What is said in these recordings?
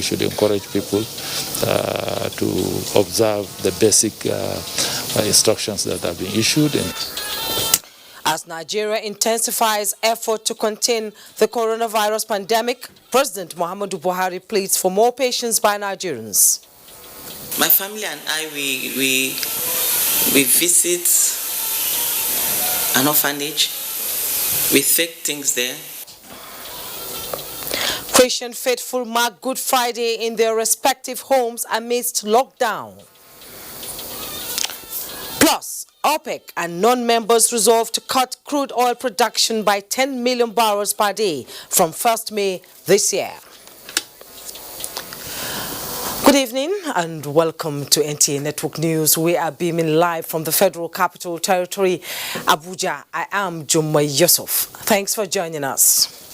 should encourage people to observe the basic instructions that have been issued. As Nigeria intensifies effort to contain the coronavirus pandemic, President Muhammadu Buhari pleads for more patience by Nigerians. My family and I, we visit an orphanage. We take things there. Christian faithful mark Good Friday in their respective homes amidst lockdown. Plus, OPEC and non-members resolve to cut crude oil production by 10 million barrels per day from 1st May this year. Good evening and welcome to NTA Network News. We are beaming live from the Federal Capital Territory, Abuja. I am Jumma Yusuf. Thanks for joining us.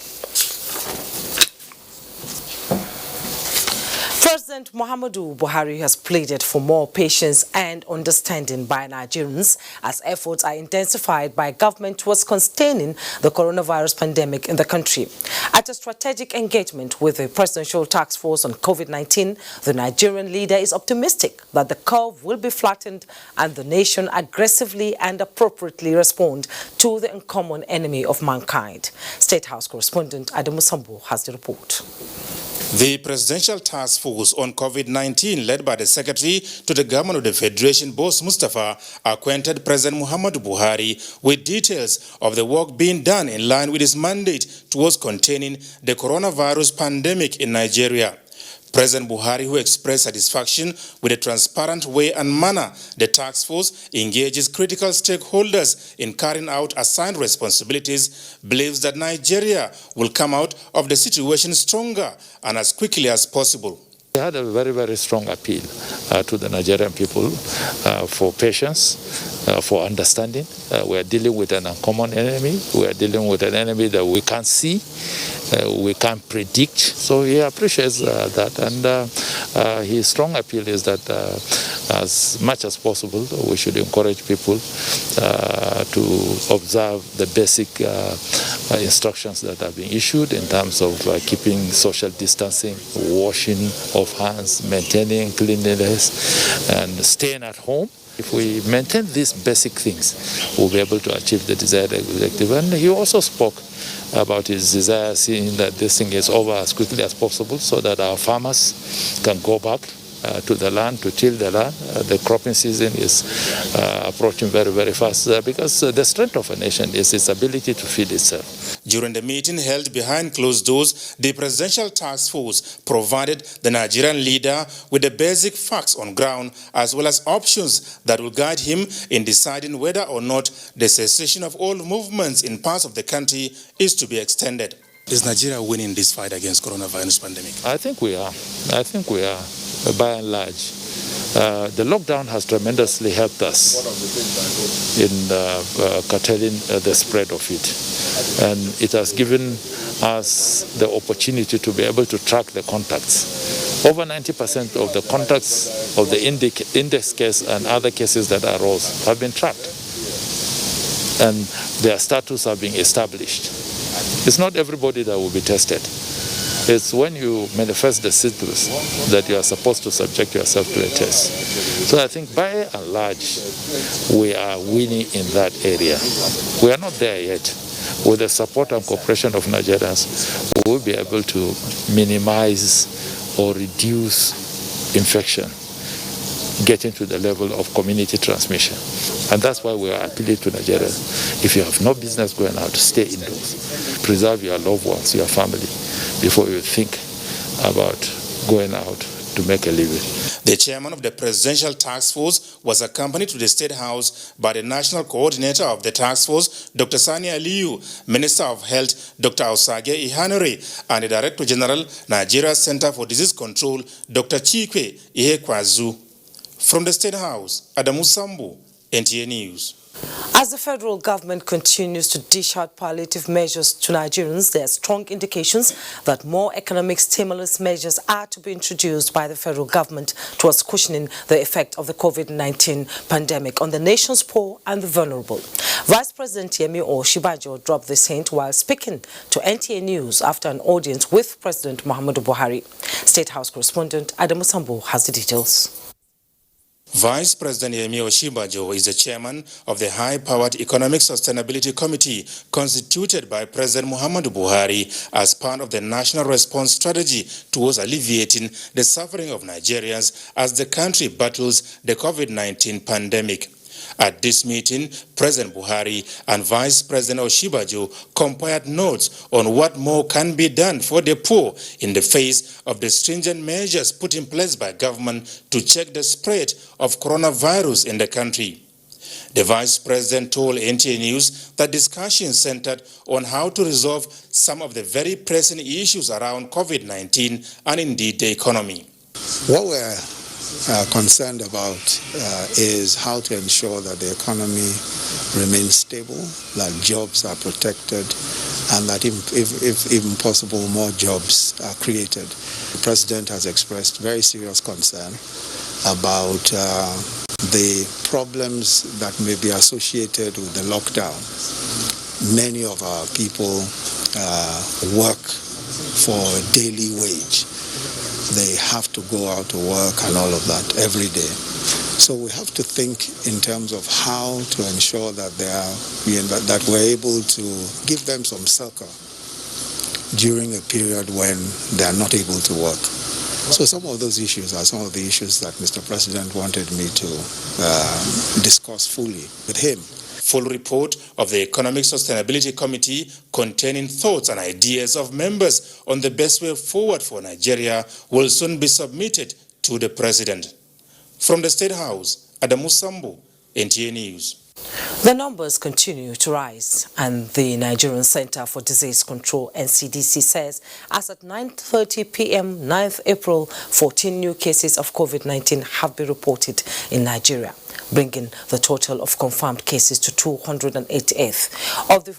President Muhammadu Buhari has pleaded for more patience and understanding by Nigerians as efforts are intensified by government towards containing the coronavirus pandemic in the country. At a strategic engagement with the Presidential Task Force on COVID-19, the Nigerian leader is optimistic that the curve will be flattened and the nation aggressively and appropriately respond to the uncommon enemy of mankind. State House correspondent Adamu Sambo has the report. The Presidential Task Force on COVID-19, led by the Secretary to the Government of the Federation, Boss Mustafa, acquainted President Muhammadu Buhari with details of the work being done in line with his mandate towards containing the coronavirus pandemic in Nigeria. President Buhari, who expressed satisfaction with the transparent way and manner the task force engages critical stakeholders in carrying out assigned responsibilities, believes that Nigeria will come out of the situation stronger and as quickly as possible. We had a very, very strong appeal to the Nigerian people for patience, for understanding. We are dealing with an uncommon enemy. We are dealing with an enemy that we can't see, we can't predict. So he appreciates that. And his strong appeal is that as much as possible, we should encourage people to observe the basic instructions that have been issued in terms of keeping social distancing, washing of hands, maintaining cleanliness, and staying at home. If we maintain these basic things, we'll be able to achieve the desired objective. And he also spoke about his desire, seeing that this thing is over as quickly as possible so that our farmers can go back to the land, to till the land. The cropping season is approaching very, very fast because the strength of a nation is its ability to feed itself. During the meeting held behind closed doors, the Presidential Task Force provided the Nigerian leader with the basic facts on ground as well as options that will guide him in deciding whether or not the cessation of all movements in parts of the country is to be extended. Is Nigeria winning this fight against coronavirus pandemic? I think we are. By and large. The lockdown has tremendously helped us in curtailing the spread of it. And it has given us the opportunity to be able to track the contacts. Over 90% of the contacts of the index case and other cases that arose have been tracked. And their status have been established. It's not everybody that will be tested. It's when you manifest the symptoms that you are supposed to subject yourself to a test. So I think by and large, we are winning in that area. We are not there yet. With the support and cooperation of Nigerians, we will be able to minimize or reduce infection, getting to the level of community transmission. And that's why we are appealing to Nigeria. If you have no business going out, stay indoors. Preserve your loved ones, your family, before you think about going out to make a living. The chairman of the Presidential Task Force was accompanied to the State House by the National Coordinator of the Task Force, Dr. Sani Aliyu, Minister of Health, Dr. Osage Ihanure, and the Director General, Nigeria Center for Disease Control, Dr. Chikwe Ihekwazu. From the State House, Adamu Sambo, NTA News. As the federal government continues to dish out palliative measures to Nigerians, there are strong indications that more economic stimulus measures are to be introduced by the federal government towards cushioning the effect of the COVID-19 pandemic on the nation's poor and the vulnerable. Vice President Yemi Osinbajo dropped this hint while speaking to NTA News after an audience with President Muhammadu Buhari. State House correspondent Adamu Sambo has the details. Vice President Yemi Osinbajo is the chairman of the high-powered Economic Sustainability Committee constituted by President Muhammadu Buhari as part of the national response strategy towards alleviating the suffering of Nigerians as the country battles the COVID-19 pandemic. At this meeting, President Buhari and Vice President Osinbajo compared notes on what more can be done for the poor in the face of the stringent measures put in place by government to check the spread of coronavirus in the country. The Vice President told NTA News that discussions centered on how to resolve some of the very pressing issues around COVID-19 and indeed the economy. What we're concerned about is how to ensure that the economy remains stable, that jobs are protected, and that if even possible, more jobs are created. The President has expressed very serious concern about the problems that may be associated with the lockdown. Many of our people work for a daily wage. They have to go out to work and all of that every day. So we have to think in terms of how to ensure that that we're able to give them some succor during a period when they are not able to work. So some of those issues are some of the issues that Mr. President wanted me to discuss fully with him. Full report of the Economic Sustainability Committee containing thoughts and ideas of members on the best way forward for Nigeria will soon be submitted to the President. From the State House, Adamu Sambo, NTA News. The numbers continue to rise, and the Nigerian Center for Disease Control, NCDC, says as at 9:30 p.m. 9th April, 14 new cases of COVID-19 have been reported in Nigeria, bringing the total of confirmed cases to 288. Of the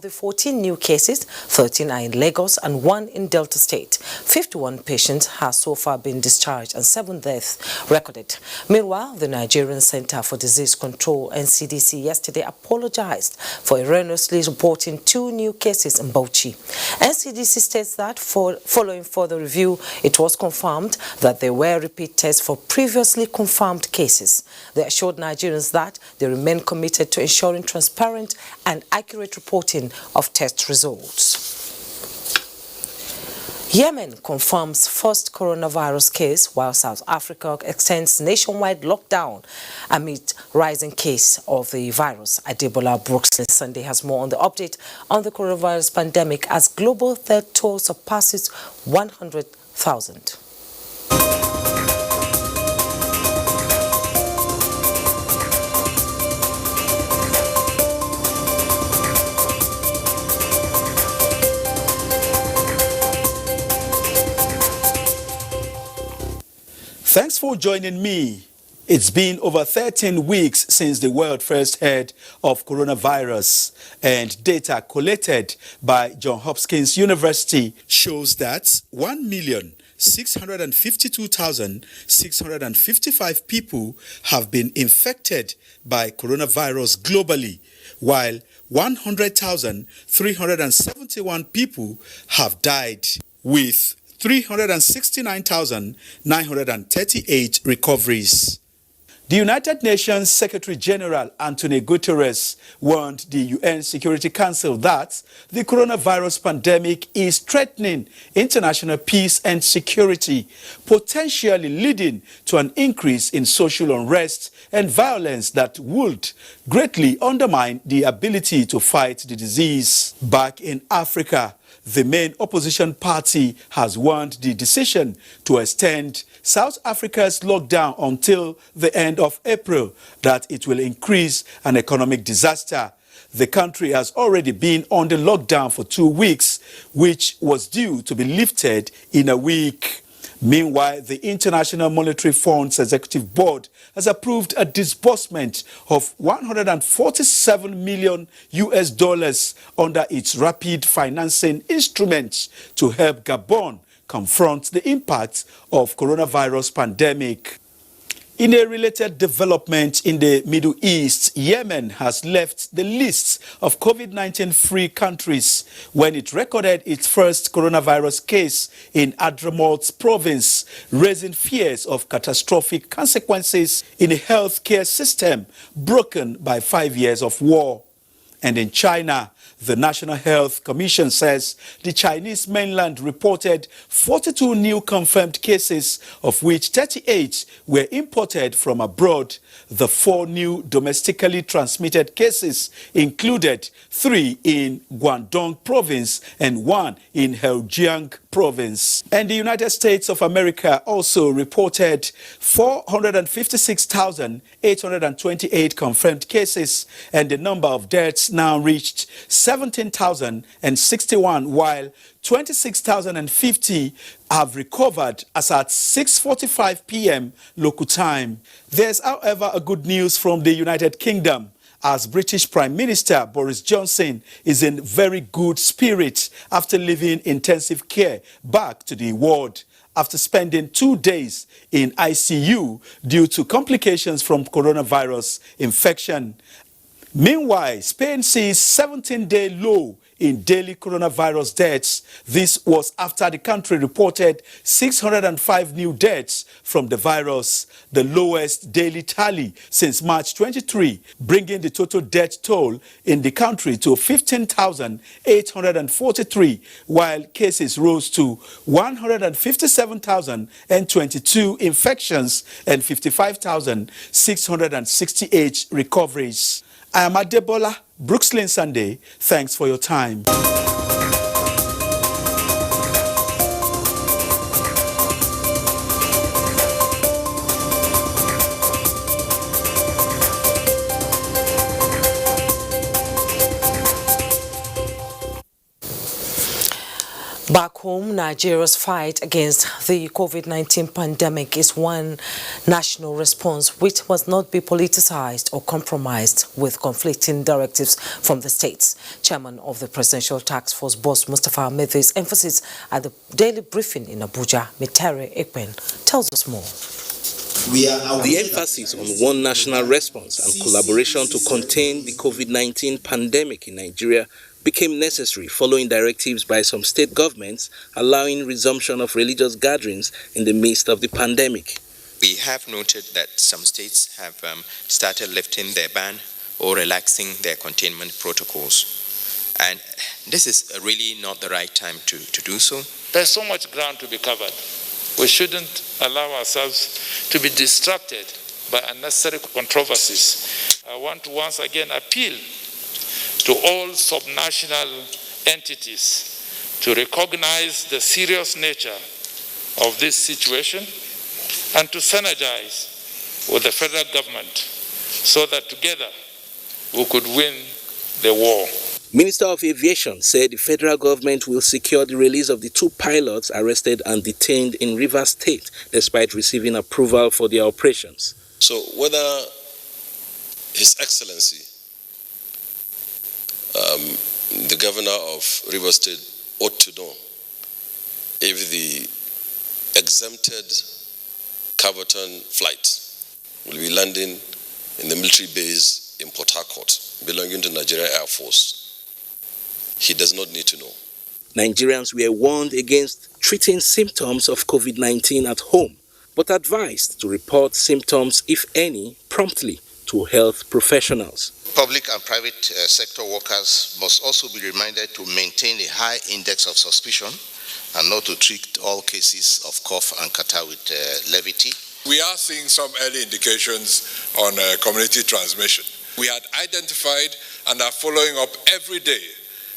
14 new cases, 13 are in Lagos and 1 in Delta State. 51 patients have so far been discharged and 7 deaths recorded. Meanwhile, the Nigerian Center for Disease Control, NCDC, yesterday apologized for erroneously reporting 2 new cases in Bauchi. NCDC states that following further review, it was confirmed that there were repeat tests for previously confirmed cases. They assured Nigerians that they remain committed to ensuring transparent and accurate reporting of test results. Yemen confirms first coronavirus case, while South Africa extends nationwide lockdown amid rising case of the virus. Adebola Brooks Sunday has more on the update on the coronavirus pandemic as global third toll surpasses 100,000. Thanks for joining me. It's been over 13 weeks since the world first heard of coronavirus, and data collated by Johns Hopkins University shows that 1,652,655 people have been infected by coronavirus globally, while 100,371 people have died, with 369,938 recoveries. The United Nations Secretary General Antonio Guterres warned the UN Security Council that the coronavirus pandemic is threatening international peace and security, potentially leading to an increase in social unrest and violence that would greatly undermine the ability to fight the disease. Back in Africa, the main opposition party has warned the decision to extend South Africa's lockdown until the end of April that it will increase an economic disaster. The country has already been on the lockdown for 2 weeks, which was due to be lifted in a week. Meanwhile, the International Monetary Fund's Executive Board has approved a disbursement of $147 million under its rapid financing instruments to help Gabon confront the impact of coronavirus pandemic. In a related development in the Middle East, Yemen has left the list of COVID-19 free countries when it recorded its first coronavirus case in Hadramaut province, raising fears of catastrophic consequences in a healthcare system broken by 5 years of war. And in China, the National Health Commission says the Chinese mainland reported 42 new confirmed cases, of which 38 were imported from abroad. The 4 new domestically transmitted cases included 3 in Guangdong province and 1 in Heilongjiang province. And the United States of America also reported 456,828 confirmed cases, and the number of deaths now reached 17,061, while 26,050 have recovered as at 6:45 p.m. local time. There's, however, a good news from the United Kingdom, as British Prime Minister Boris Johnson is in very good spirit after leaving intensive care back to the ward after spending 2 days in ICU due to complications from coronavirus infection. Meanwhile, Spain sees 17-day low in daily coronavirus deaths. This was after the country reported 605 new deaths from the virus, the lowest daily tally since March 23, bringing the total death toll in the country to 15,843, while cases rose to 157,022 infections and 55,668 recoveries. I am Adebola Brookslyn Sunday. Thanks for your time. Back home, Nigeria's fight against the COVID-19 pandemic is one national response which must not be politicized or compromised with conflicting directives from the states. Chairman of the Presidential Task Force, Boss Mustapha, made this emphasis at the daily briefing in Abuja. Mitare Ekpen tells us more. The emphasis on one national response and collaboration to contain the COVID-19 pandemic in Nigeria became necessary following directives by some state governments allowing resumption of religious gatherings in the midst of the pandemic. We have noted that some states have started lifting their ban or relaxing their containment protocols. And this is really not the right time to do so. There's so much ground to be covered. We shouldn't allow ourselves to be distracted by unnecessary controversies. I want to once again appeal to all subnational entities to recognize the serious nature of this situation and to synergize with the federal government so that together we could win the war. Minister of Aviation said the federal government will secure the release of the 2 pilots arrested and detained in Rivers State despite receiving approval for their operations. So whether His Excellency the governor of Rivers State ought to know if the exempted Caverton flight will be landing in the military base in Port Harcourt belonging to Nigeria Air Force. He does not need to know. Nigerians were warned against treating symptoms of COVID-19 at home, but advised to report symptoms, if any, promptly to health professionals. Public and private sector workers must also be reminded to maintain a high index of suspicion and not to treat all cases of cough and catarrh with levity. We are seeing some early indications on community transmission. We had identified and are following up every day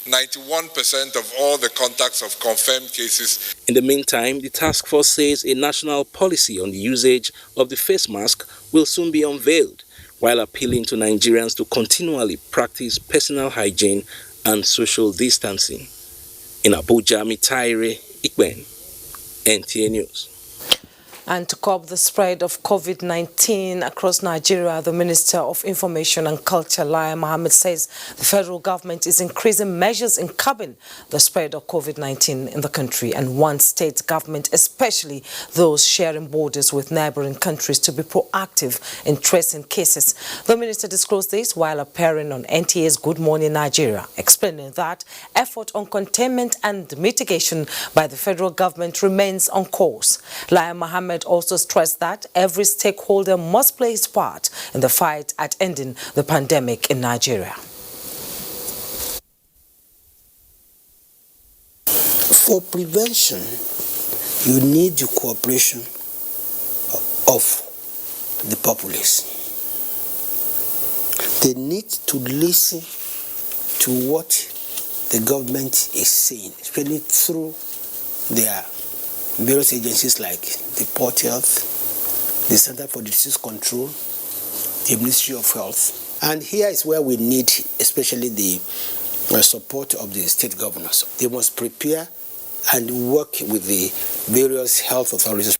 91% of all the contacts of confirmed cases. In the meantime, the task force says a national policy on the usage of the face mask will soon be unveiled, while appealing to Nigerians to continually practice personal hygiene and social distancing. In Abuja, Mitare Ikben, NTA News. And to curb the spread of COVID-19 across Nigeria, the Minister of Information and Culture, Lai Mohammed, says the federal government is increasing measures in curbing the spread of COVID-19 in the country and wants state government, especially those sharing borders with neighboring countries, to be proactive in tracing cases. The minister disclosed this while appearing on NTA's Good Morning Nigeria, explaining that effort on containment and mitigation by the federal government remains on course. Lai Mohammed also stressed that every stakeholder must play its part in the fight at ending the pandemic in Nigeria. For prevention, you need the cooperation of the populace. They need to listen to what the government is saying, especially through their various agencies like the Port Health, the Center for Disease Control, the Ministry of Health. And here is where we need especially the support of the state governors. They must prepare and work with the various health authorities.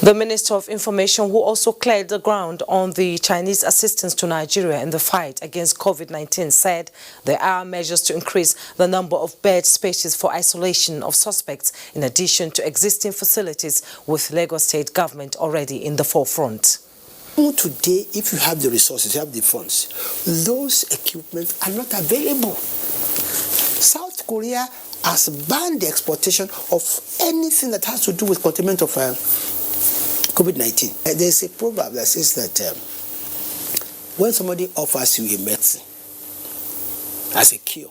The Minister of Information, who also cleared the ground on the Chinese assistance to Nigeria in the fight against COVID-19, said there are measures to increase the number of bed spaces for isolation of suspects, in addition to existing facilities, with Lagos State government already in the forefront. Today, if you have the resources, you have the funds, those equipments are not available. South Korea has banned the exportation of anything that has to do with containment of COVID-19. There's a proverb that says that when somebody offers you a medicine as a cure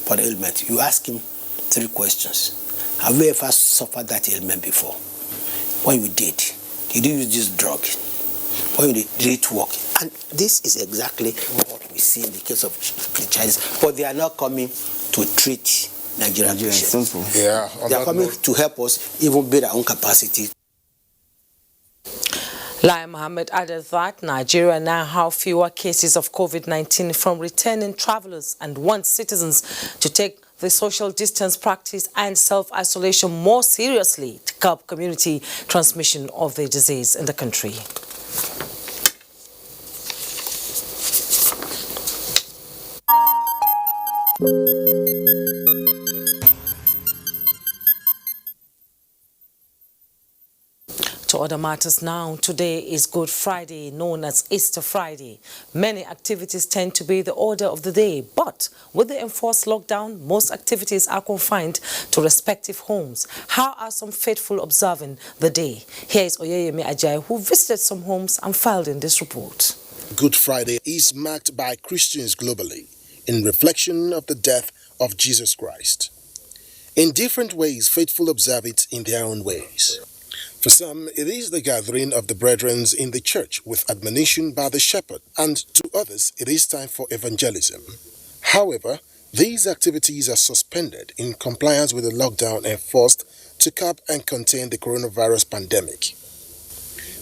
for the ailment, you ask him 3 questions. Have you ever suffered that ailment before? When you did you use this drug? When you did it work? And this is exactly what we see in the case of the Chinese. But they are not coming to treat Nigerian patients. Yeah, they are coming to help us even build our own capacity. Lai Mohammed added that Nigeria now have fewer cases of COVID-19 from returning travelers and wants citizens to take the social distance practice and self-isolation more seriously to curb community transmission of the disease in the country. To other matters now, today is Good Friday, known as Easter Friday. Many activities tend to be the order of the day, but with the enforced lockdown, most activities are confined to respective homes. How are some faithful observing the day? Here is Oyeyemi Ajayi, who visited some homes and filed in this report. Good Friday is marked by Christians globally in reflection of the death of Jesus Christ. In different ways, faithful observe it in their own ways. For some, it is the gathering of the brethren in the church with admonition by the shepherd, and to others, it is time for evangelism. However, these activities are suspended in compliance with the lockdown enforced to curb and contain the coronavirus pandemic.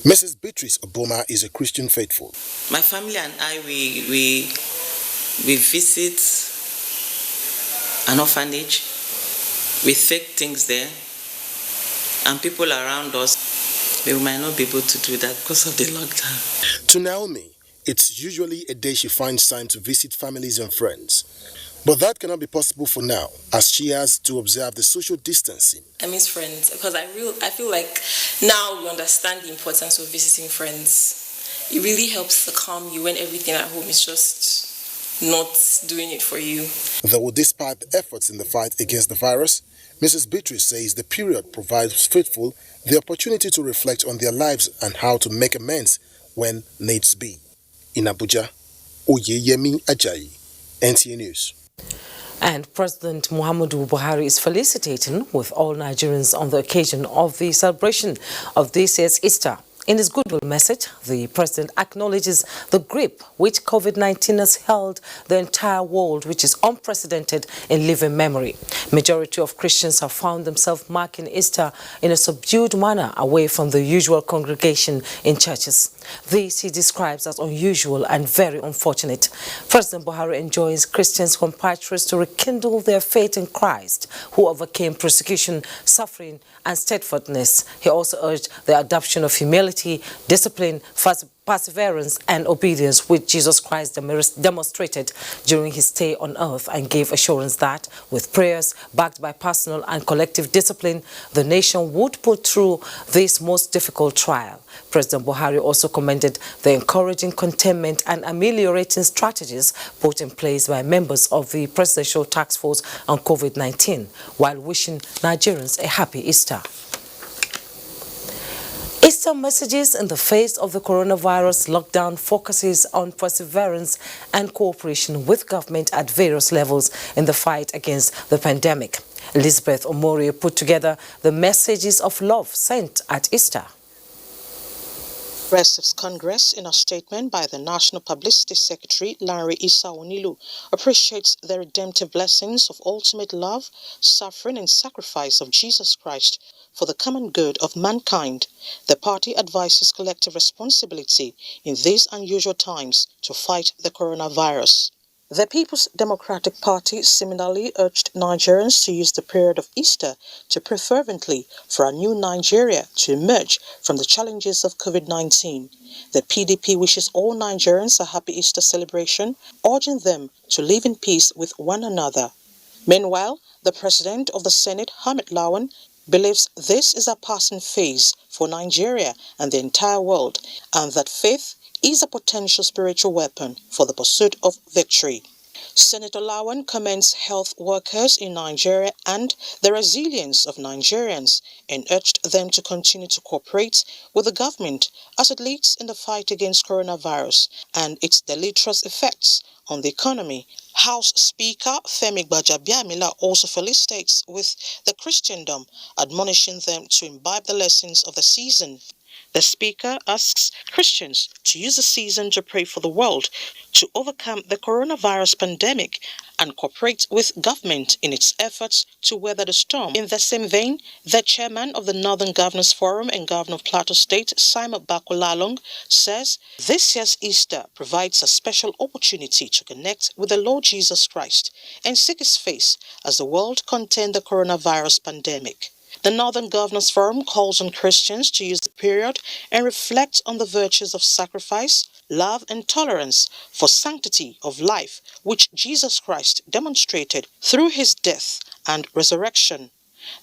Mrs. Beatrice Oboma is a Christian faithful. My family and I, we visit an orphanage. We take things there. And people around us, they might not be able to do that because of the lockdown. To Naomi, it's usually a day she finds time to visit families and friends. But that cannot be possible for now, as she has to observe the social distancing. I miss friends because I feel like now we understand the importance of visiting friends. It really helps to calm you when everything at home is just not doing it for you. Though despite the efforts in the fight against the virus, Mrs. Beatrice says the period provides faithful the opportunity to reflect on their lives and how to make amends when needs be. In Abuja, Oyeyemi Ajayi, NTA News. And President Muhammadu Buhari is felicitating with all Nigerians on the occasion of the celebration of this year's Easter. In his goodwill message, the president acknowledges the grip which COVID-19 has held the entire world, which is unprecedented in living memory. Majority of Christians have found themselves marking Easter in a subdued manner away from the usual congregation in churches. This he describes as unusual and very unfortunate. President Buhari enjoins Christians compatriots to rekindle their faith in Christ, who overcame persecution, suffering, and steadfastness. He also urged the adoption of humility, discipline, perseverance, and obedience which Jesus Christ demonstrated during his stay on earth, and gave assurance that with prayers backed by personal and collective discipline, the nation would put through this most difficult trial. President Buhari also commended the encouraging containment and ameliorating strategies put in place by members of the Presidential Task Force on COVID-19, while wishing Nigerians a happy Easter. Easter messages in the face of the coronavirus lockdown focuses on perseverance and cooperation with government at various levels in the fight against the pandemic. Elizabeth Omori put together the messages of love sent at Easter. Progressives Congress, in a statement by the National Publicity Secretary, Larry Issa Onilu, appreciates the redemptive lessons of ultimate love, suffering, and sacrifice of Jesus Christ for the common good of mankind. The party advises collective responsibility in these unusual times to fight the coronavirus. The People's Democratic Party similarly urged Nigerians to use the period of Easter to pray fervently for a new Nigeria to emerge from the challenges of COVID-19. The PDP wishes all Nigerians a happy Easter celebration, urging them to live in peace with one another. Meanwhile, the President of the Senate, Hamid Lawan, believes this is a passing phase for Nigeria and the entire world, and that faith is a potential spiritual weapon for the pursuit of victory. Senator Lawan commends health workers in Nigeria and the resilience of Nigerians, and urged them to continue to cooperate with the government as it leads in the fight against coronavirus and its deleterious effects on the economy. House Speaker Femi Gbajabiamila also felicitates with the Christendom, admonishing them to imbibe the lessons of the season. The Speaker asks Christians to use the season to pray for the world to overcome the coronavirus pandemic and cooperate with government in its efforts to weather the storm. In the same vein, the chairman of the Northern Governors Forum and Governor of Plateau State, Simon Bakolalong, says this year's Easter provides a special opportunity to connect with the Lord Jesus Christ and seek his face as the world contains the coronavirus pandemic. The Northern Governors Forum calls on Christians to use the period and reflect on the virtues of sacrifice, love, and tolerance for sanctity of life, which Jesus Christ demonstrated through his death and resurrection.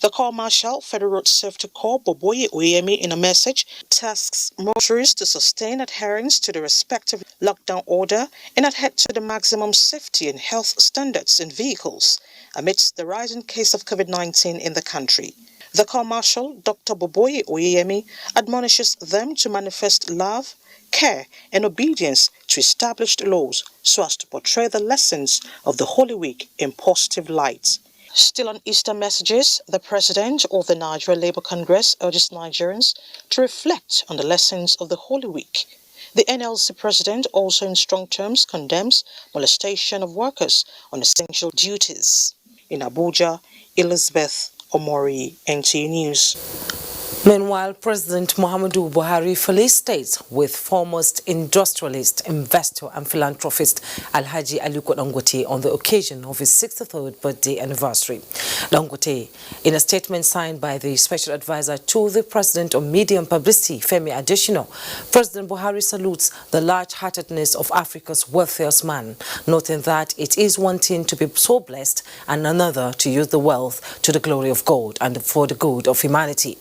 The Corps Marshal, Federal Road Safety Corps, Boboye Oyemi, in a message, tasks motorists to sustain adherence to the respective lockdown order and adhere to the maximum safety and health standards in vehicles amidst the rising case of COVID-19 in the country. The Corps Marshal, Dr. Boboye Oyemi, admonishes them to manifest love, care, and obedience to established laws so as to portray the lessons of the Holy Week in positive light. Still on Easter messages, the President of the Nigeria Labour Congress urges Nigerians to reflect on the lessons of the Holy Week. The NLC President also in strong terms condemns molestation of workers on essential duties. In Abuja, Elizabeth Omori, NTA News. Meanwhile, President Muhammadu Buhari felicitates with foremost industrialist, investor and philanthropist Alhaji Aliko Dangote on the occasion of his 63rd birthday anniversary. Dangote, in a statement signed by the Special Advisor to the President on Media and Publicity, Femi Adesina, President Buhari salutes the large-heartedness of Africa's wealthiest man, noting that it is one thing to be so blessed and another to use the wealth to the glory of God and for the good of humanity.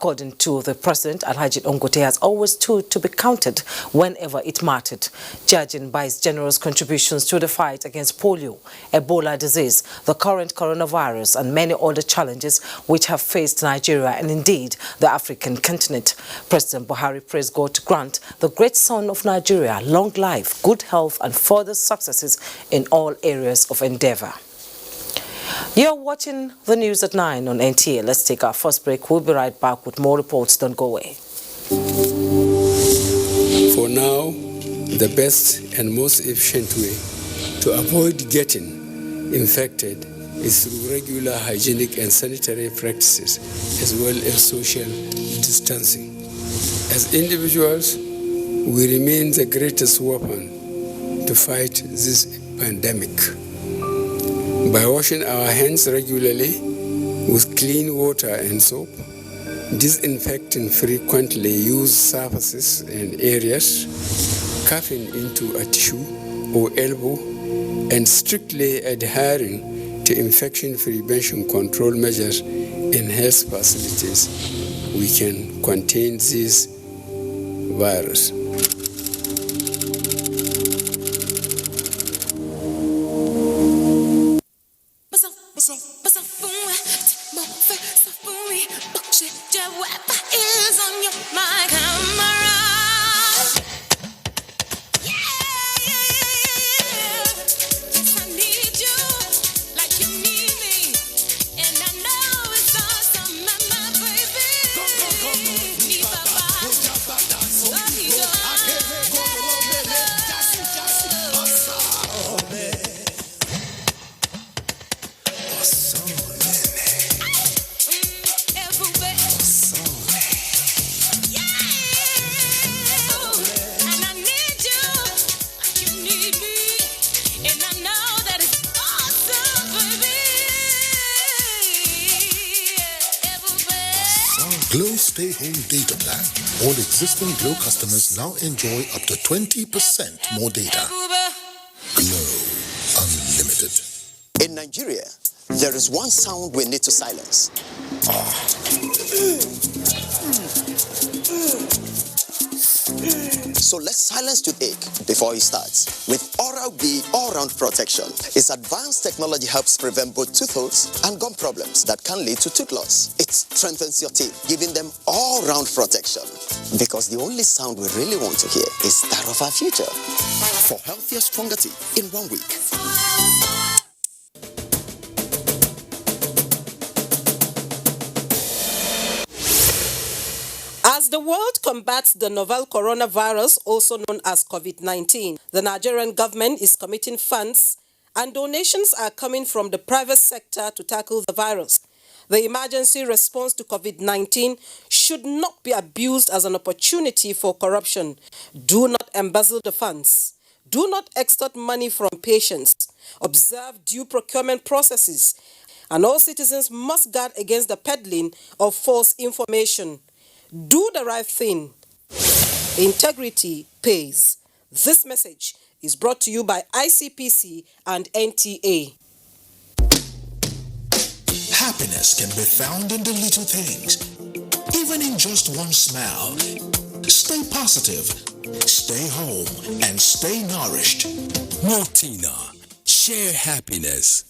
According to the President, Alhaji Dangote has always stood to be counted whenever it mattered, judging by his generous contributions to the fight against polio, Ebola disease, the current coronavirus, and many other challenges which have faced Nigeria and indeed the African continent. President Buhari praised God to grant the great son of Nigeria long life, good health, and further successes in all areas of endeavor. You're watching the news at 9 on NTA. Let's take our first break. We'll be right back with more reports. Don't go away. now, the best and most efficient way to avoid getting infected is through regular hygienic and sanitary practices, as well as social distancing. As individuals, we remain the greatest weapon to fight this pandemic. By washing our hands regularly with clean water and soap, disinfecting frequently used surfaces and areas, coughing into a tissue or elbow, and strictly adhering to infection prevention control measures in health facilities, we can contain this virus. Glow Stay Home Data Plan. All existing Glow customers now enjoy up to 20% more data. Glow Unlimited. In Nigeria, there is one sound we need to silence. So let's silence toothache before it starts with Oral-B All-Round Protection. Its advanced technology helps prevent both tooth holes and gum problems that can lead to tooth loss. It strengthens your teeth, giving them all-round protection. Because the only sound we really want to hear is that of our future. For healthier, stronger teeth in 1 week. As the world combats the novel coronavirus, also known as COVID-19, the Nigerian government is committing funds and donations are coming from the private sector to tackle the virus. The emergency response to COVID-19 should not be abused as an opportunity for corruption. Do not embezzle the funds. Do not extort money from patients. Observe due procurement processes. And all citizens must guard against the peddling of false information. Do the right thing. Integrity pays. This message is brought to you by ICPC and NTA. Happiness can be found in the little things, even in just one smile. Stay positive, stay home, and stay nourished. Multina, share happiness.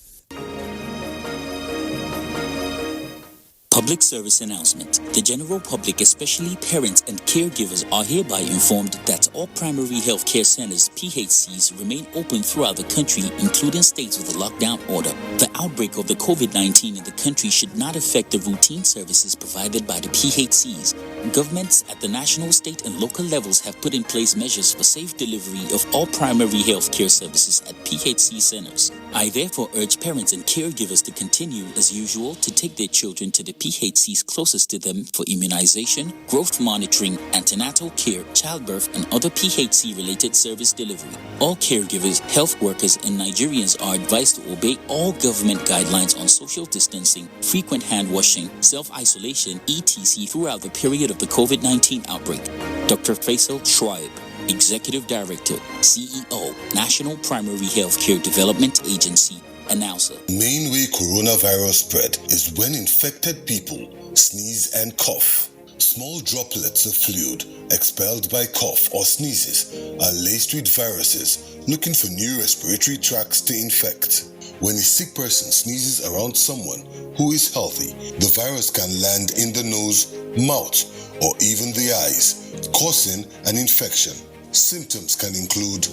Public service announcement. The general public, especially parents and caregivers, are hereby informed that all primary health care centers, PHCs, remain open throughout the country, including states with a lockdown order. The outbreak of the COVID-19 in the country should not affect the routine services provided by the PHCs. Governments at the national, state, and local levels have put in place measures for safe delivery of all primary health care services at PHC centers. I therefore urge parents and caregivers to continue, as usual, to take their children to the PHCs closest to them for immunization, growth monitoring, antenatal care, childbirth, and other PHC-related service delivery. All caregivers, health workers, and Nigerians are advised to obey all government guidelines on social distancing, frequent hand washing, self-isolation, etc. throughout the period of the COVID-19 outbreak. Dr. Faisal Schreib, Executive Director, CEO, National Primary Healthcare Development Agency, announcer. The main way coronavirus spread is when infected people sneeze and cough. Small droplets of fluid expelled by cough or sneezes are laced with viruses looking for new respiratory tracts to infect. When a sick person sneezes around someone who is healthy, the virus can land in the nose, mouth, or even the eyes, causing an infection. Symptoms can include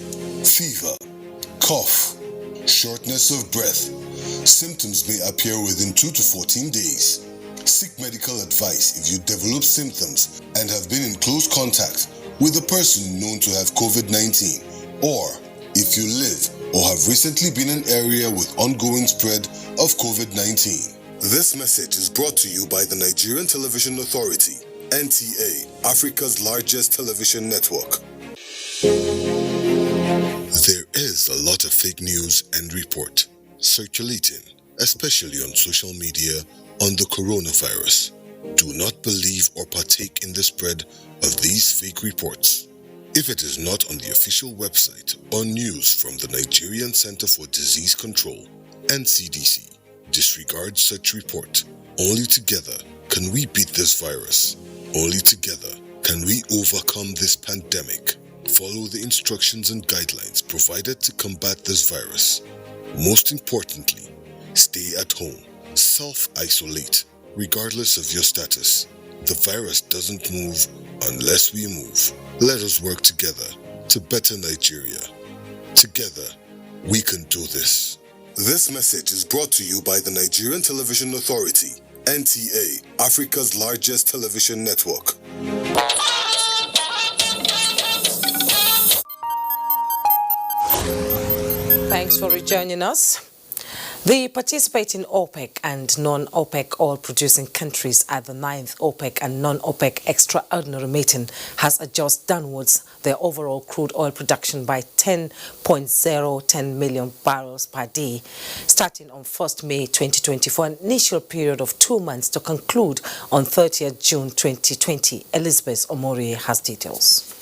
fever, cough, shortness of breath. Symptoms may appear within 2 to 14 days. Seek medical advice if you develop symptoms and have been in close contact with a person known to have COVID-19, or if you live or have recently been in an area with ongoing spread of COVID-19. This message is brought to you by the Nigerian Television Authority, NTA, Africa's largest television network. There is a lot of fake news and report circulating, especially on social media, on the coronavirus. Do not believe or partake in the spread of these fake reports. If it is not on the official website or news from the Nigerian Center for Disease Control, NCDC, disregard such report. Only together can we beat this virus. Only together can we overcome this pandemic. Follow the instructions and guidelines provided to combat this virus. Most importantly, stay at home. Self-isolate, regardless of your status. The virus doesn't move unless we move. Let us work together to better Nigeria. Together, we can do this. This message is brought to you by the Nigerian Television Authority, NTA, Africa's largest television network. Thanks for rejoining us. The participating OPEC and non-OPEC oil-producing countries at the 9th OPEC and non-OPEC extraordinary meeting has adjusted downwards their overall crude oil production by 10.010 million barrels per day, starting on 1st May 2020 for an initial period of 2 months to conclude on 30th June 2020. Elizabeth Omori has details.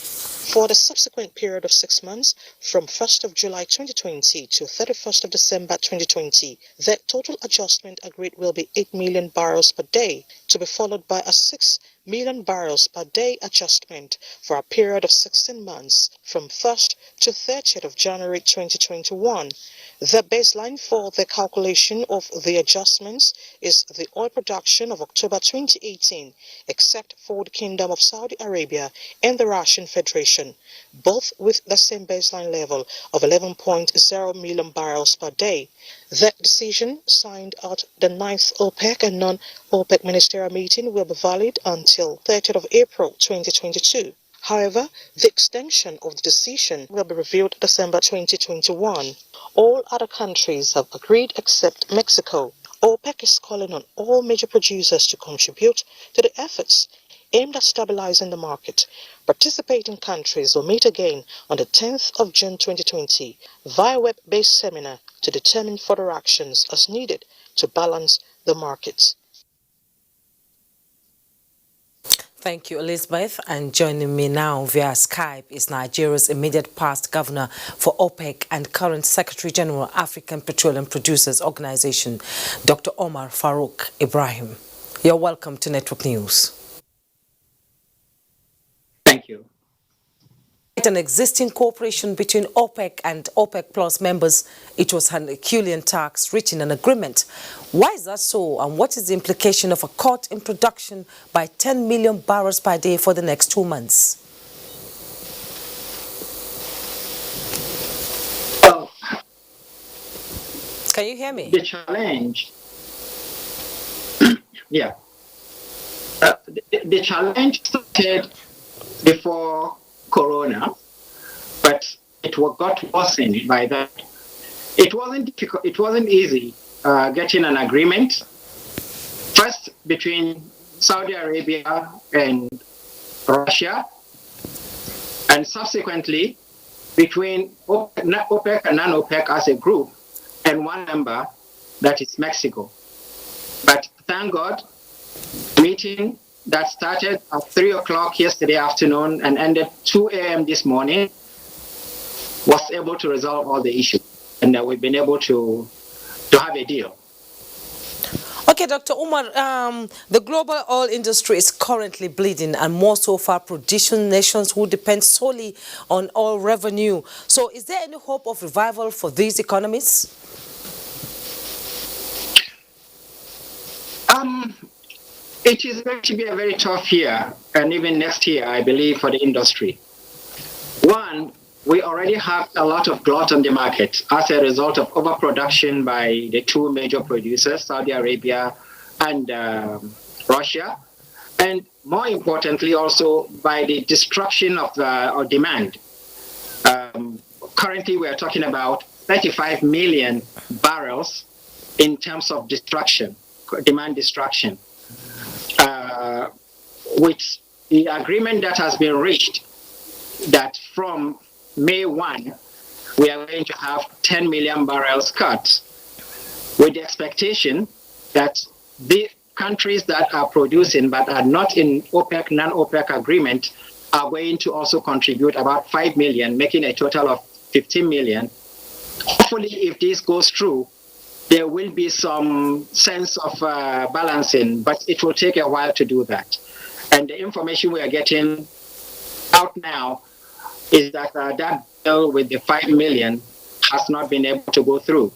For the subsequent period of 6 months, from 1st of July 2020 to 31st of December 2020, the total adjustment agreed will be 8 million barrels per day, to be followed by a 6 million barrels per day adjustment for a period of 16 months, from 1st to 30th of January 2021. The baseline for the calculation of the adjustments is the oil production of October 2018, except for the Kingdom of Saudi Arabia and the Russian Federation, both with the same baseline level of 11.0 million barrels per day. The decision, signed at the 9th OPEC and non-OPEC ministerial meeting, will be valid until 30th of April 2022. However, the extension of the decision will be reviewed December 2021. All other countries have agreed except Mexico. OPEC is calling on all major producers to contribute to the efforts aimed at stabilizing the market. Participating countries will meet again on the 10th of June 2020 via web-based seminar to determine further actions as needed to balance the markets. Thank you, Elizabeth. And joining me now via Skype is Nigeria's immediate past governor for OPEC and current Secretary General African Petroleum Producers Organization, Dr. Omar Farouk Ibrahim. You're welcome to Network News. Thank you. An existing cooperation between OPEC and OPEC Plus members, it was an Herculean task reaching an agreement. Why is that so, and what is the implication of a cut in production by 10 million barrels per day for the next 2 months? Well, can you hear me? The challenge, yeah. The challenge started before Corona, but it got worsened by that. It wasn't difficult. It wasn't easy getting an agreement. First between Saudi Arabia and Russia, and subsequently between OPEC and non-OPEC as a group, and one member, that is Mexico. But thank God, meeting that started at 3 o'clock yesterday afternoon and ended 2 a.m. this morning was able to resolve all the issues. And we've been able to have a deal. Okay, Dr. Umar, the global oil industry is currently bleeding, and more so for producing nations who depend solely on oil revenue. So is there any hope of revival for these economies? It is going to be a very tough year, and even next year, I believe, for the industry. One, we already have a lot of glut on the market as a result of overproduction by the two major producers, Saudi Arabia and Russia. and more importantly also by the destruction of our demand. Currently we are talking about 35 million barrels in terms of destruction, demand destruction. With the agreement that has been reached, that from May 1, we are going to have 10 million barrels cut, with the expectation that the countries that are producing but are not in OPEC, non-OPEC agreement are going to also contribute about 5 million, making a total of 15 million. Hopefully, if this goes through, there will be some sense of balancing, but it will take a while to do that. And the information we are getting out now is that that bill with the 5 million has not been able to go through.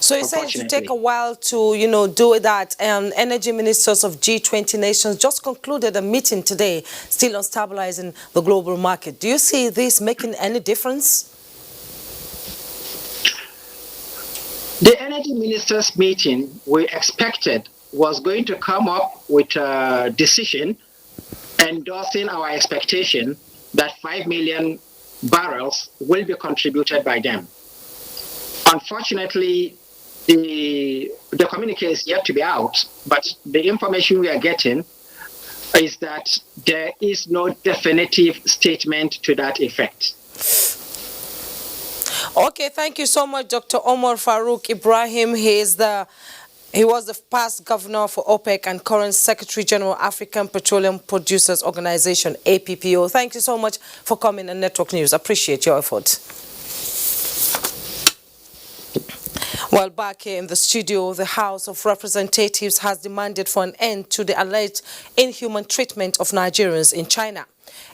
So you said it should take a while to, do that. Energy ministers of G20 nations just concluded a meeting today, still on stabilizing the global market. Do you see this making any difference? The energy ministers meeting we expected was going to come up with a decision endorsing our expectation that 5 million barrels will be contributed by them. Unfortunately, the communique is yet to be out, but the information we are getting is that there is no definitive statement to that effect. Okay, thank you so much, Dr. Omar Farouk Ibrahim. He was the past governor for OPEC and current Secretary General African Petroleum Producers Organization, APPO. Thank you so much for coming on Network News. Appreciate your effort. Well, back here in the studio, the House of Representatives has demanded for an end to the alleged inhuman treatment of Nigerians in China.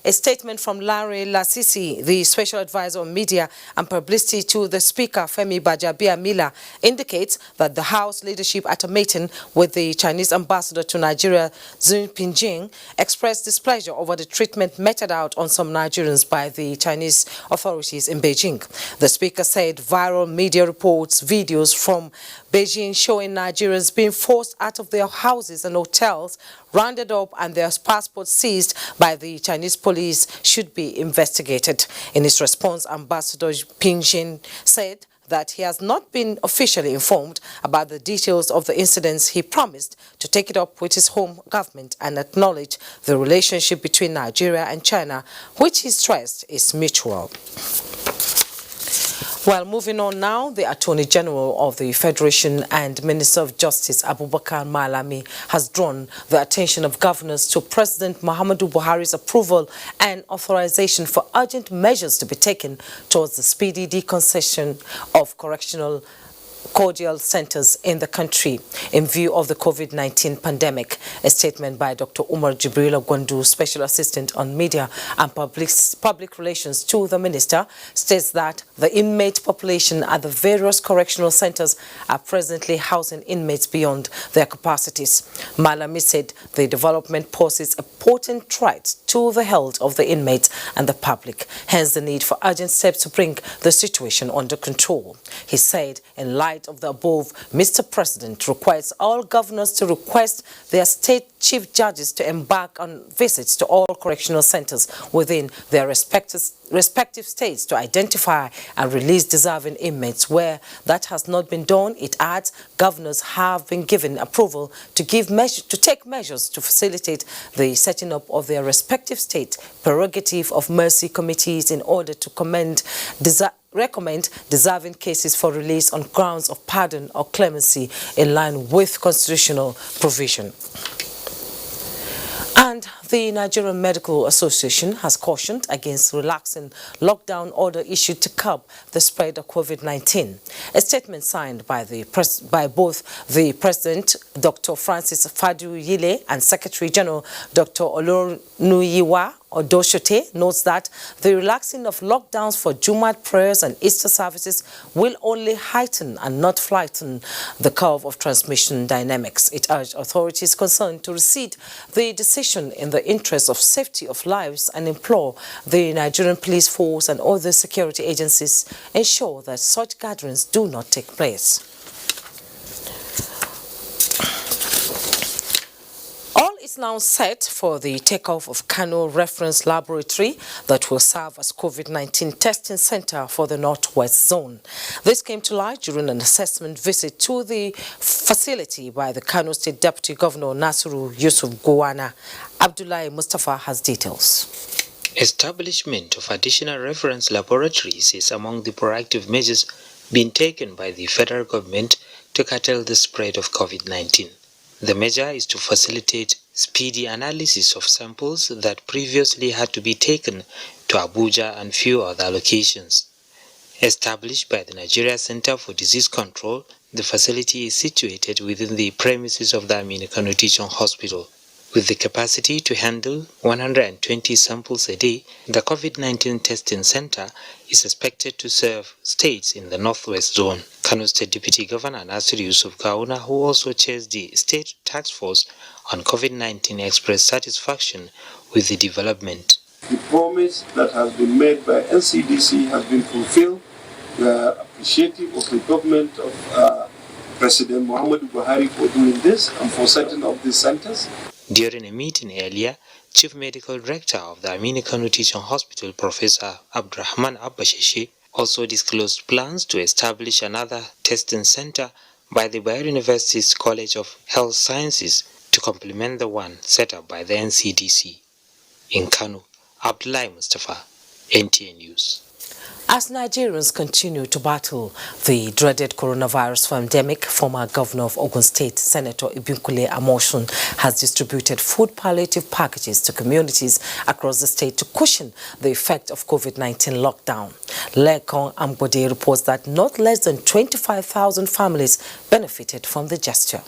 A statement from Larry Lasisi, the Special Advisor on Media and Publicity to the Speaker, Femi Gbajabiamila, indicates that the House leadership at a meeting with the Chinese ambassador to Nigeria, Xi Jinping, expressed displeasure over the treatment meted out on some Nigerians by the Chinese authorities in Beijing. The Speaker said viral media reports, videos from Beijing showing Nigerians being forced out of their houses and hotels, rounded up and their passports seized by the Chinese police should be investigated. In his response, Ambassador Pingjin said that he has not been officially informed about the details of the incidents. He promised to take it up with his home government and acknowledge the relationship between Nigeria and China, which he stressed is mutual. Well, moving on now, the Attorney General of the Federation and Minister of Justice, Abubakar Malami, has drawn the attention of governors to President Muhammadu Buhari's approval and authorization for urgent measures to be taken towards the speedy deconcession of correctional cordial centers in the country in view of the COVID-19 pandemic. A statement by Dr. Umar Jibril Gwandu, Special Assistant on Media and Public Relations to the Minister, states that the inmate population at the various correctional centers are presently housing inmates beyond their capacities. Malami said the development poses a potent threat to the health of the inmates and the public, hence the need for urgent steps to bring the situation under control. He said, in light of the above, Mr. President requires all governors to request their state chief judges to embark on visits to all correctional centers within their respective states to identify and release deserving inmates. Where that has not been done, it adds, governors have been given approval to take measures to facilitate the setting up of their respective state prerogative of mercy committees in order to recommend deserving cases for release on grounds of pardon or clemency in line with constitutional provision. And the Nigerian Medical Association has cautioned against relaxing lockdown order issued to curb the spread of COVID-19. A statement signed by both the President, Dr. Francis Fadu-Yile, and Secretary General, Dr. Oloruyiwa Odoshote, notes that the relaxing of lockdowns for Jumat prayers and Easter services will only heighten and not flatten the curve of transmission dynamics. It urged authorities concerned to recede the decision in the interest of safety of lives and implore the Nigerian police force and other security agencies ensure that such gatherings do not take place. All is is now set for the takeoff of Kano Reference Laboratory that will serve as COVID-19 testing center for the Northwest Zone. This came to light during an assessment visit to the facility by the Kano State Deputy Governor Nasiru Yusuf Gowon. Abdullahi Mustafa has details. Establishment of additional reference laboratories is among the proactive measures being taken by the federal government to curtail the spread of COVID-19. The measure is to facilitate speedy analysis of samples that previously had to be taken to Abuja and few other locations. Established by the Nigeria Center for Disease Control, the facility is situated within the premises of the Aminu Kano Teaching Hospital. With the capacity to handle 120 samples a day, the COVID-19 testing center is expected to serve states in the Northwest Zone. Kano State Deputy Governor Nasiru Yusuf Gowon, who also chairs the State Task Force on COVID-19, expressed satisfaction with the development. The promise that has been made by NCDC has been fulfilled. We are appreciative of the government of President Muhammadu Buhari for doing this and for setting up these centers. During a meeting earlier, Chief Medical Director of the Aminu Kano Teaching Hospital, Professor Abdurrahman Abbasheshe, also disclosed plans to establish another testing center by the Bayero University's College of Health Sciences to complement the one set up by the NCDC. In Kano, Abdullahi Mustafa, NTA News. As Nigerians continue to battle the dreaded coronavirus pandemic, former Governor of Ogun State, Senator Ibikunle Amosun, has distributed food palliative packages to communities across the state to cushion the effect of COVID-19 lockdown. Lekon Ambode reports that not less than 25,000 families benefited from the gesture.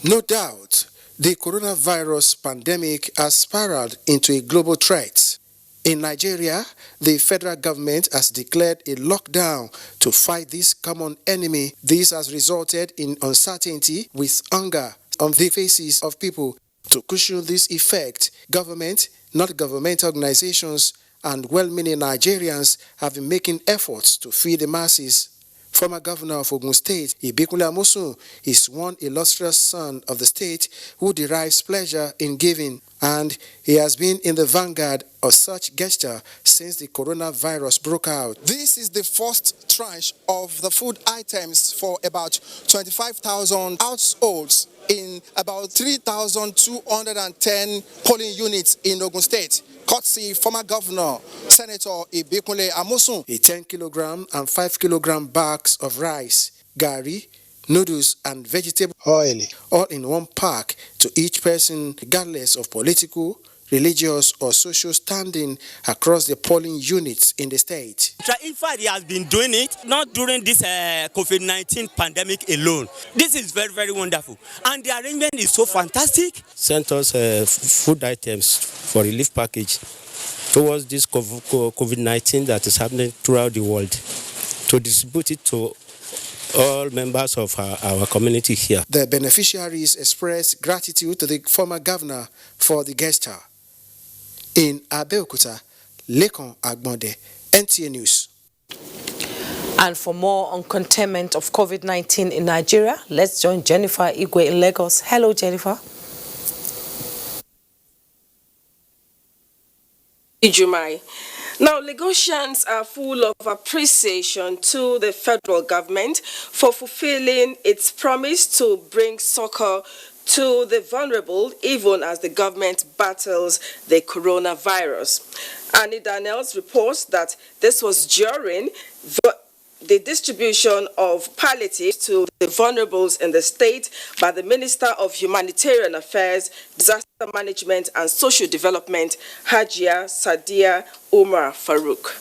No doubt, the coronavirus pandemic has spiraled into a global threat. In Nigeria, the federal government has declared a lockdown to fight this common enemy. This has resulted in uncertainty with hunger on the faces of people. To cushion this effect, government, not government organizations, and well-meaning Nigerians have been making efforts to feed the masses. Former Governor of Ogun State, Ibikunle Amosun, is one illustrious son of the state who derives pleasure in giving, and he has been in the vanguard of such gesture since the coronavirus broke out. This is the first tranche of the food items for about 25,000 households in about 3,210 polling units in Ogun State. Courtesy former Governor, Senator Ibikunle Amosun. A 10 kilogram and 5 kilogram bags of rice, gari, noodles and vegetable oil, all in one pack to each person, regardless of political, religious or social standing across the polling units in the state. In fact, he has been doing it, not during this COVID-19 pandemic alone. This is very, very wonderful. And the arrangement is so fantastic. Sent us food items for relief package towards this COVID-19 that is happening throughout the world, to distribute it to all members of our community here. The beneficiaries expressed gratitude to the former governor for the gesture. In Abeokuta, Lekon Agbonde, NTA News. And for more on containment of COVID-19 in Nigeria, let's join Jennifer Igwe in Lagos. Hello, Jennifer. Ijumai. Now, Lagosians are full of appreciation to the federal government for fulfilling its promise to bring succor to the vulnerable, even as the government battles the coronavirus. Annie Daniels reports that this was during the distribution of palliatives to the vulnerables in the state by the Minister of Humanitarian Affairs, Disaster Management and Social Development, Hajia Sadia Umar Farouk.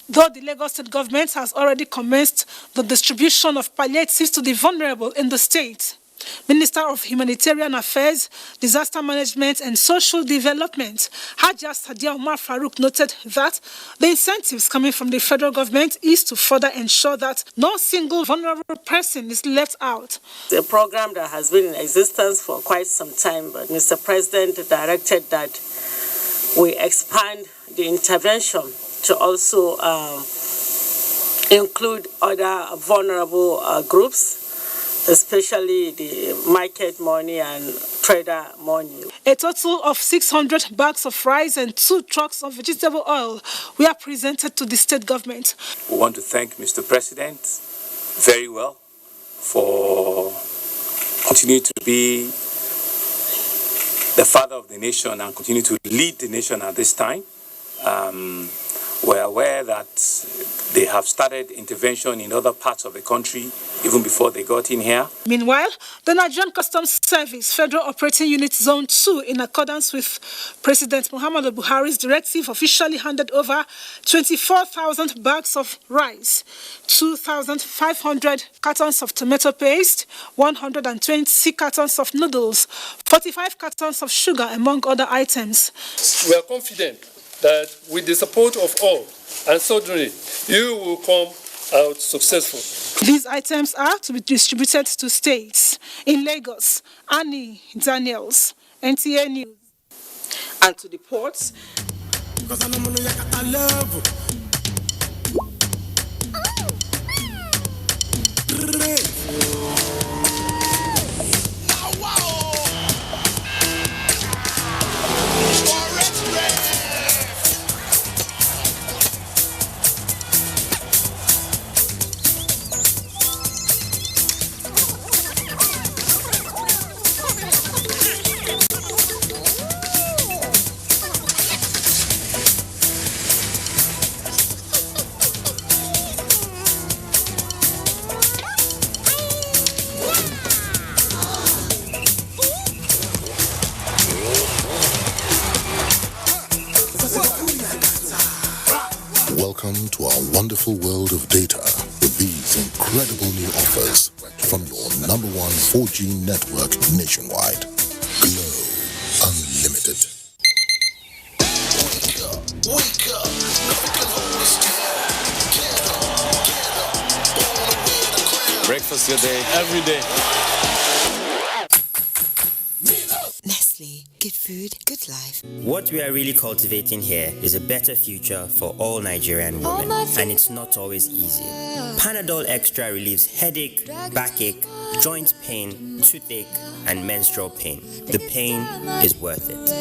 Though the Lagos State government has already commenced the distribution of palliatives to the vulnerable in the state, Minister of Humanitarian Affairs, Disaster Management and Social Development, Hajia Sadia Umar Farouk, noted that the incentives coming from the federal government is to further ensure that no single vulnerable person is left out. It's a program that has been in existence for quite some time, but Mr. President directed that we expand the intervention to also include other vulnerable groups. especially the market money and trader money. A total of 600 bags of rice and 2 trucks of vegetable oil were presented to the state government. We want to thank Mr. President very well for continuing to be the father of the nation and continue to lead the nation at this time. We're aware that they have started intervention in other parts of the country even before they got in here. Meanwhile, the Nigerian Customs Service Federal Operating Unit Zone 2, in accordance with President Muhammadu Buhari's directive, officially handed over 24,000 bags of rice, 2,500 cartons of tomato paste, 120 cartons of noodles, 45 cartons of sugar, among other items. We are confident that with the support of all, and suddenly you will come out successful. These items are to be distributed to states. In Lagos, Annie Daniels, NTA News. And to the ports. Welcome to our wonderful world of data with these incredible new offers from your #1 4G network nationwide. Glow Unlimited. Wake up. Breakfast your day, every day. Nestle, good food, good life. What we are really cultivating here is a better future for all Nigerian women, and it's not always easy. Panadol Extra relieves headache, backache, joint pain, toothache, and menstrual pain. The pain is worth it.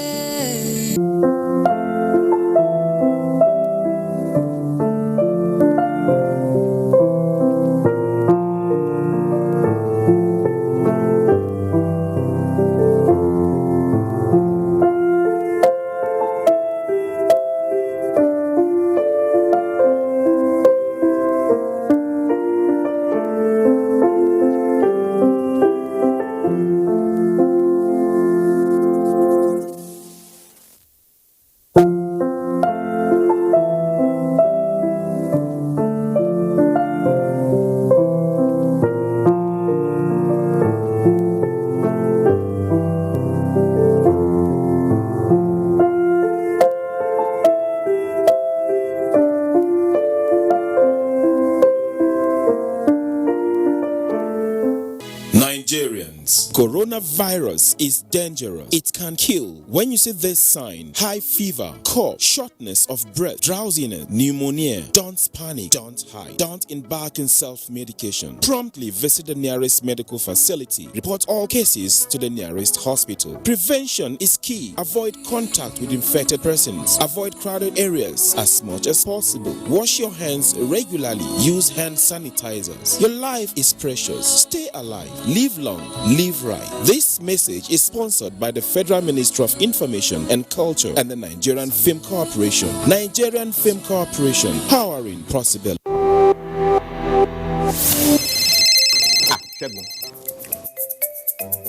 Nigerians, coronavirus is dangerous. It can kill. When you see this sign, high fever, cough, shortness of breath, drowsiness, pneumonia, don't panic, don't hide, don't embark in self-medication. Promptly visit the nearest medical facility. Report all cases to the nearest hospital. Prevention is key. Avoid contact with infected persons. Avoid crowded areas as much as possible. Wash your hands regularly. Use hand sanitizers. Your life is precious. Stay alive. Live long. Live right. This message is sponsored by the Federal Ministry of Information and Culture and the Nigerian Film Corporation. Nigerian Film Corporation, powering possibility.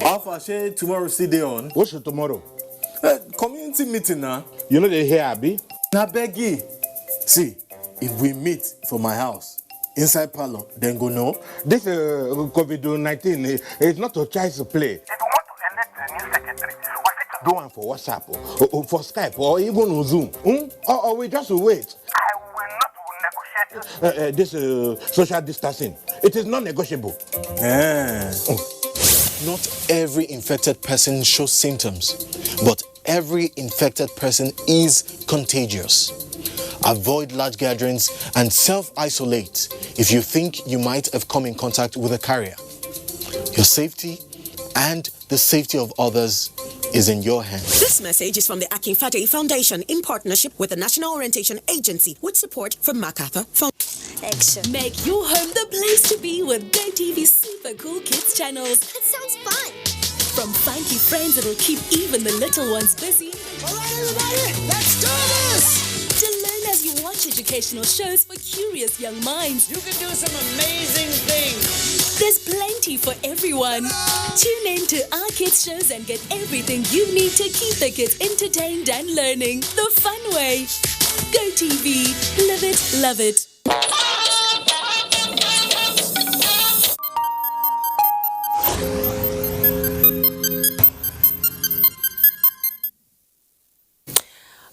Alpha, say tomorrow see day on. What's your tomorrow? Community meeting now. You know they here, Abi? Na beggy. See, if we meet for my house, inside parlor, then go no. This COVID-19 is not a child's play. If you want to elect a new secretary, we fit do one for WhatsApp, or for Skype, or even on Zoom. Or we just wait. I will not negotiate this social distancing. It is non-negotiable. Not every infected person shows symptoms, but every infected person is contagious. Avoid large gatherings and self-isolate if you think you might have come in contact with a carrier. Your safety and the safety of others is in your hands. This message is from the Akinfade Foundation in partnership with the National Orientation Agency with support from MacArthur Foundation. Make your home the place to be with GoTV's super cool kids channels. That sounds fun. From funky friends that'll keep even the little ones busy. All right, everybody, let's do this! To learn as you watch educational shows for curious young minds. You can do some amazing things. There's plenty for everyone. Tune in to our kids shows and get everything you need to keep the kids entertained and learning the fun way. GoTV, live it, love it.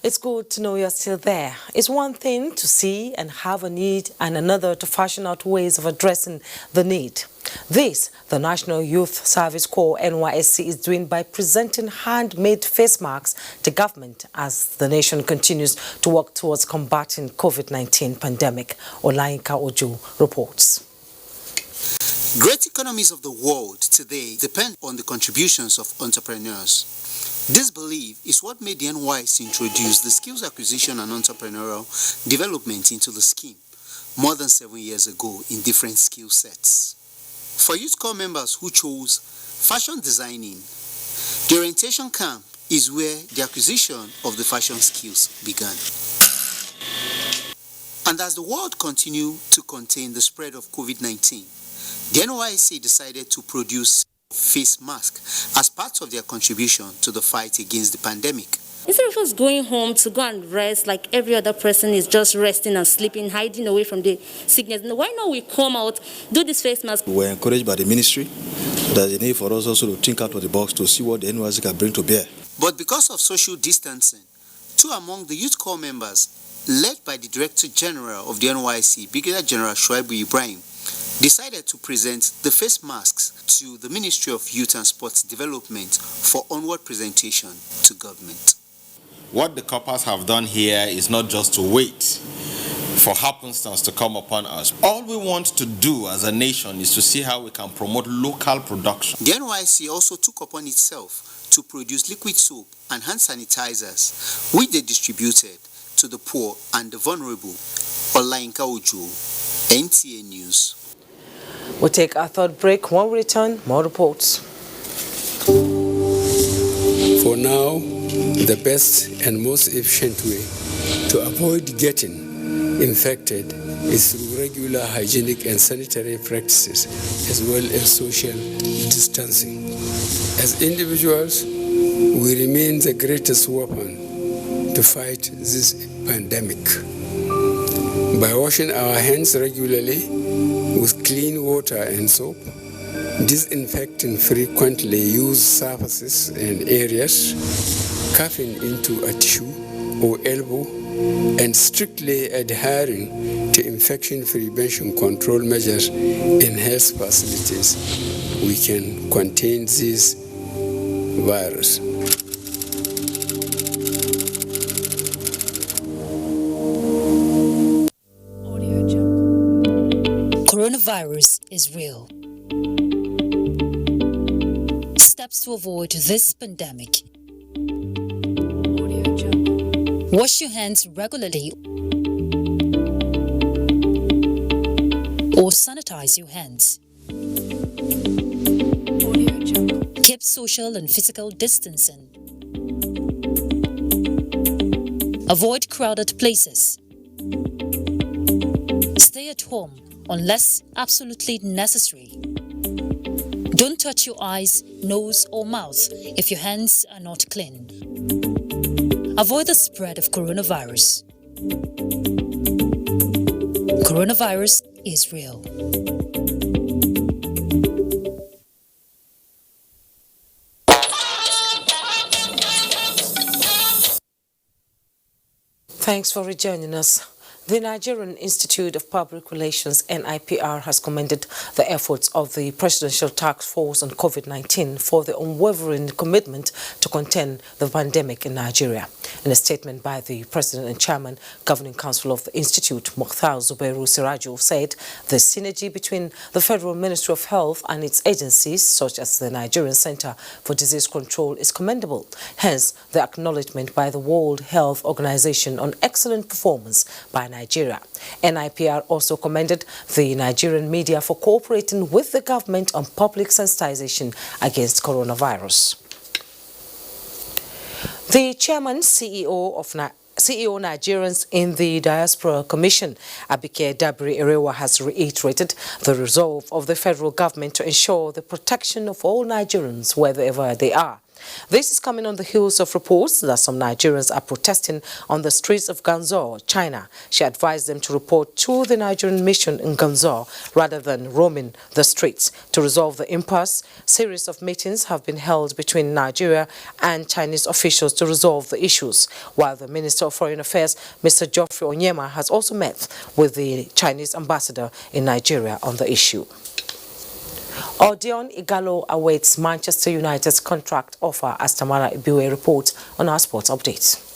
It's good to know you're still there. It's one thing to see and have a need, and another to fashion out ways of addressing the need. This, the National Youth Service Corps NYSC is doing by presenting handmade face masks to government as the nation continues to work towards combating COVID-19 pandemic. Olayinka Ojo reports. Great economies of the world today depend on the contributions of entrepreneurs. This belief is what made the NYSC introduce the Skills Acquisition and Entrepreneurial Development into the scheme more than 7 years ago in different skill sets. For Youth Corps members who chose fashion designing, the orientation camp is where the acquisition of the fashion skills began. And as the world continued to contain the spread of COVID-19, the NYSC decided to produce face mask as part of their contribution to the fight against the pandemic. Instead of us going home to go and rest like every other person is just resting and sleeping, hiding away from the sickness, why not we come out, do this face mask? We were encouraged by the ministry. There's a need for us also to think out of the box to see what the NYSC can bring to bear. But because of social distancing, two among the Youth Corps members, led by the Director General of the NYSC, Brigadier General Shuaibu Ibrahim, decided to present the face masks to the Ministry of Youth and Sports Development for onward presentation to government. What the coppers have done here is not just to wait for happenstance to come upon us. All we want to do as a nation is to see how we can promote local production. The NYSC also took upon itself to produce liquid soap and hand sanitizers, which they distributed to the poor and the vulnerable. Olayinka Ojo, NTA News. We'll take our third break. When we return, more reports. For now, the best and most efficient way to avoid getting infected is through regular hygienic and sanitary practices, as well as social distancing. As individuals, we remain the greatest weapon to fight this pandemic. By washing our hands regularly with clean water and soap, disinfecting frequently used surfaces and areas, coughing into a tissue or elbow, and strictly adhering to infection prevention control measures in health facilities, we can contain this virus. Coronavirus is real. Steps to avoid this pandemic. Wash your hands regularly or sanitize your hands. Keep social and physical distancing. Avoid crowded places. Stay at home unless absolutely necessary. Don't touch your eyes, nose, or mouth if your hands are not clean. Avoid the spread of coronavirus. Coronavirus is real. Thanks for rejoining us. The Nigerian Institute of Public Relations, NIPR, has commended the efforts of the Presidential Task Force on COVID-19 for the unwavering commitment to contain the pandemic in Nigeria. In a statement by the President and Chairman, Governing Council of the Institute, Mokhtar Zubairu Siraju, said the synergy between the Federal Ministry of Health and its agencies, such as the Nigerian Center for Disease Control, is commendable. Hence, the acknowledgement by the World Health Organization on excellent performance by Nigeria. NIPR also commended the Nigerian media for cooperating with the government on public sensitization against coronavirus. The chairman, CEO Nigerians in the Diaspora Commission, Abike Dabiri Erewa, has reiterated the resolve of the federal government to ensure the protection of all Nigerians wherever they are. This is coming on the heels of reports that some Nigerians are protesting on the streets of Guangzhou, China. She advised them to report to the Nigerian mission in Guangzhou rather than roaming the streets. To resolve the impasse, series of meetings have been held between Nigeria and Chinese officials to resolve the issues, while the Minister of Foreign Affairs, Mr. Geoffrey Onyema, has also met with the Chinese ambassador in Nigeria on the issue. Odion Igalo awaits Manchester United's contract offer, as Tamara Ibiwe reports on our sports updates.